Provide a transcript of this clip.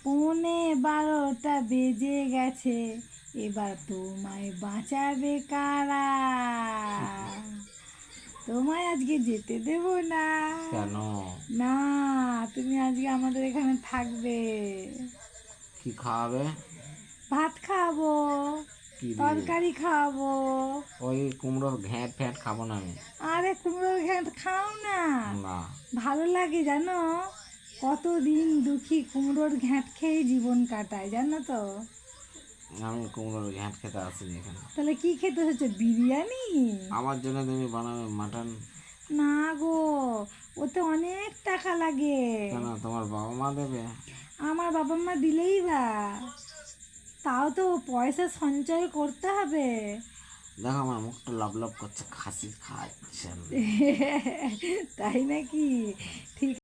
পৌনে 12টা বেজে গেছে, এবার তোমায় বাঁচাবে কারা? তোমায় আজকে যেতে দেব না। কেন? না, তুমি আজকে আমাদের এখানে থাকবে। কি খাওয়াবে? ভাত খাওয়াবো, কি দিয়ে? তরকারি খাওয়াবো। ওই কুমড়োর ঘ্যাঁট ফ্যাট খাবো না আমি। আরে কুমড়োর ঘ্যাঁট খাও না, না, ভালো লাগে জানো। কতদিন দুঃখী কুমড়োর ঘ্যাঁট খেয়ে জীবন কাটায় জানো তো। আমি কুমড়োর ঘ্যাঁট খেতে আসিনি এখানে। তাহলে কি খেতে হচ্ছে, বিরিয়ানি? আমার জন্য তুমি বানাবে মাটন। না গো, ওতে অনেক টাকা লাগে। কেন, তোমার বাবা মা দেবে? আমার বাবা মা দিলেই বা, তাও তো পয়সা সঞ্চয় করতে হবে। দেখো আমার মুখটা লাভ লাভ করছে, খাসি খাচ্ছে। তাই নাকি? ঠিক